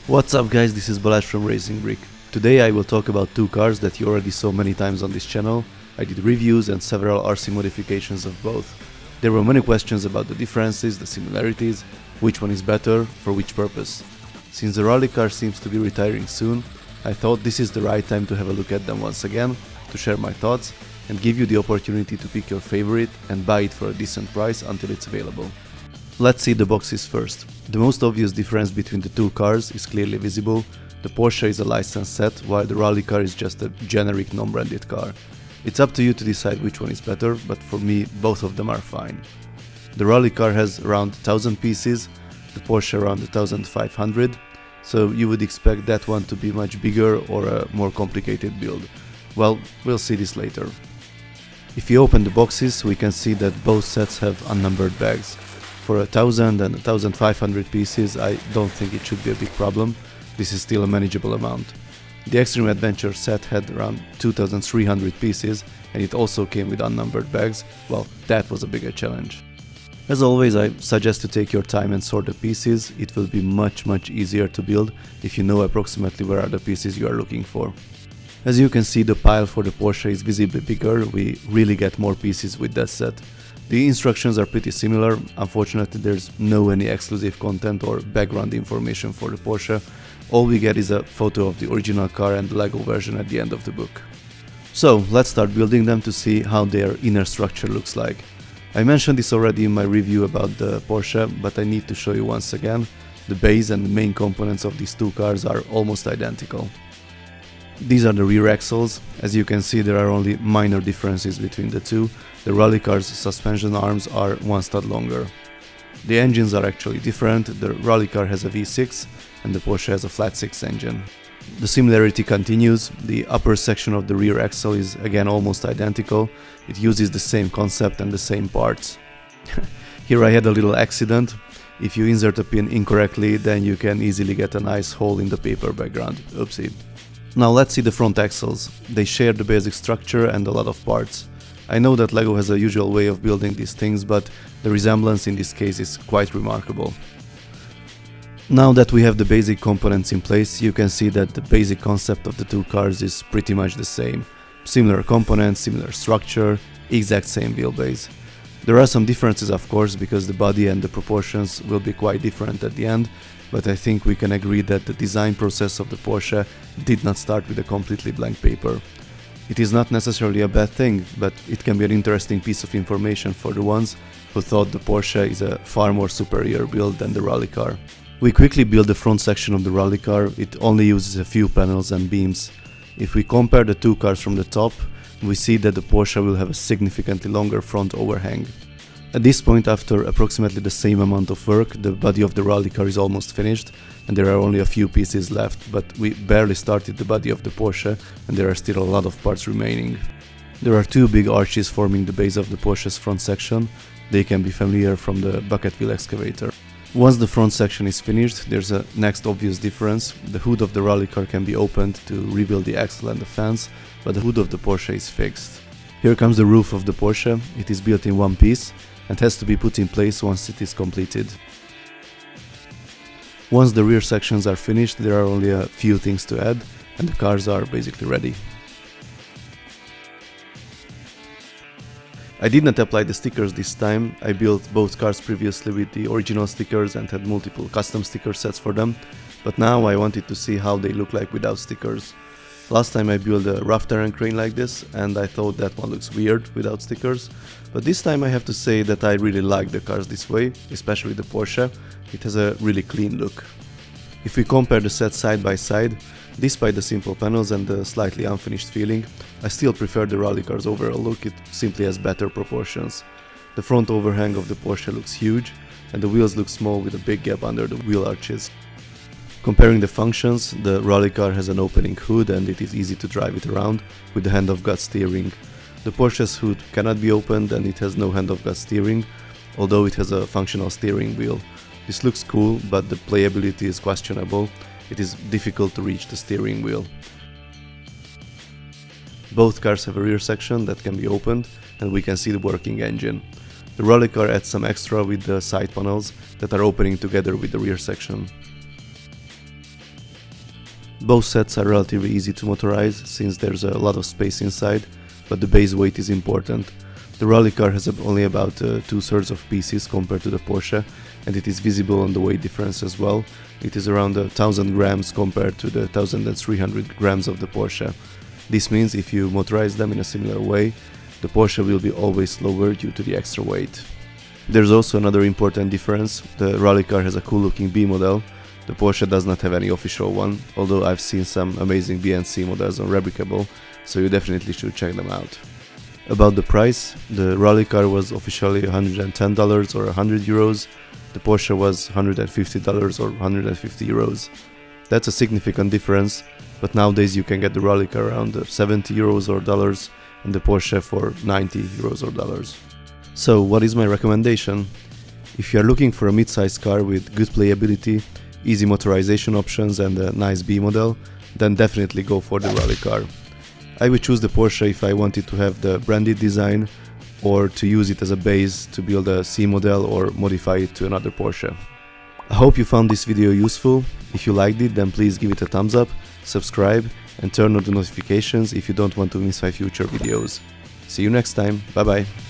What's up guys, this is Balazs from Racing Brick. Today I will talk about two cars that you already saw many times on this channel. I did reviews and several RC modifications of both. There were many questions about the differences, the similarities, which one is better, for which purpose. Since the rally car seems to be retiring soon, I thought this is the right time to have a look at them once again, to share my thoughts and give you the opportunity to pick your favorite and buy it for a decent price until it's available. Let's see the boxes first. The most obvious difference between the two cars is clearly visible. The Porsche is a licensed set, while the rally car is just a generic non-branded car. It's up to you to decide which one is better, but for me both of them are fine. The rally car has around 1000 pieces, the Porsche around 1500, so you would expect that one to be much bigger or a more complicated build. Well, we'll see this later. If you open the boxes, we can see that both sets have unnumbered bags. For 1000 and 1500 pieces, I don't think it should be a big problem. This is still a manageable amount. The Extreme Adventure set had around 2300 pieces and it also came with unnumbered bags. Well, that was a bigger challenge. As always, I suggest to take your time and sort the pieces. It will be much easier to build if you know approximately where are the pieces you are looking for. As you can see, the pile for the Porsche is visibly bigger. We really get more pieces with that set. The instructions are pretty similar. Unfortunately, there's no any exclusive content or background information for the Porsche. All we get is a photo of the original car and the LEGO version at the end of the book. So let's start building them to see how their inner structure looks like. I mentioned this already in my review about the Porsche, but I need to show you once again. The base and the main components of these two cars are almost identical. These are the rear axles. As you can see, there are only minor differences between the two. The rally car's suspension arms are one stud longer. The engines are actually different. The rally car has a V6 and the Porsche has a flat 6 engine. The similarity continues. The upper section of the rear axle is again almost identical. It uses the same concept and the same parts. Here I had a little accident. If you insert a pin incorrectly, then you can easily get a nice hole in the paper background. Oopsie. Now let's see the front axles. They share the basic structure and a lot of parts. I know that LEGO has a usual way of building these things, but the resemblance in this case is quite remarkable. Now that we have the basic components in place, you can see that the basic concept of the two cars is pretty much the same. Similar components, similar structure, exact same wheelbase. There are some differences of course, because the body and the proportions will be quite different at the end, but I think we can agree that the design process of the Porsche did not start with a completely blank paper. It is not necessarily a bad thing, but it can be an interesting piece of information for the ones who thought the Porsche is a far more superior build than the rally car. We quickly build the front section of the rally car. It only uses a few panels and beams. If we compare the two cars from the top, we see that the Porsche will have a significantly longer front overhang. At this point, after approximately the same amount of work, the body of the rally car is almost finished and there are only a few pieces left, but we barely started the body of the Porsche and there are still a lot of parts remaining. There are two big arches forming the base of the Porsche's front section. They can be familiar from the bucket wheel excavator. Once the front section is finished, there's a next obvious difference. The hood of the rally car can be opened to reveal the axle and the fans, but the hood of the Porsche is fixed. Here comes the roof of the Porsche. It is built in one piece and has to be put in place once it is completed. Once the rear sections are finished, there are only a few things to add and the cars are basically ready. I did not apply the stickers this time. I built both cars previously with the original stickers and had multiple custom sticker sets for them, but now I wanted to see how they look like without stickers. Last time I built a rough terrain crane like this and I thought that one looks weird without stickers, but this time I have to say that I really like the cars this way, especially the Porsche. It has a really clean look. If we compare the sets side by side, despite the simple panels and the slightly unfinished feeling, I still prefer the rally car's overall look. It simply has better proportions. The front overhang of the Porsche looks huge and the wheels look small with a big gap under the wheel arches. Comparing the functions, the rally car has an opening hood and it is easy to drive it around with the hand-of-God steering. The Porsche's hood cannot be opened and it has no hand-of-God steering, although it has a functional steering wheel. This looks cool, but the playability is questionable. It is difficult to reach the steering wheel. Both cars have a rear section that can be opened and we can see the working engine. The rally car adds some extra with the side panels that are opening together with the rear section. Both sets are relatively easy to motorize since there's a lot of space inside, but the base weight is important. The rally car has only about 2/3 of pieces compared to the Porsche, and it is visible on the weight difference as well. It is around 1000 grams compared to the 1300 grams of the Porsche. This means if you motorize them in a similar way, the Porsche will be always slower due to the extra weight. There's also another important difference. The rally car has a cool looking B model. The Porsche does not have any official one, although I've seen some amazing B and C models on Replicable, so you definitely should check them out. About the price, the rally car was officially $110 or €100, the Porsche was $150 or 150 euros. That's a significant difference, but nowadays you can get the rally car around 70 euros or dollars and the Porsche for 90 euros or dollars. So what is my recommendation? If you are looking for a mid-size car with good playability, easy motorization options and a nice B model, then definitely go for the rally car. I would choose the Porsche if I wanted to have the branded design or to use it as a base to build a C model or modify it to another Porsche. I hope you found this video useful. If you liked it, then please give it a thumbs up, subscribe and turn on the notifications if you don't want to miss my future videos. See you next time, bye bye!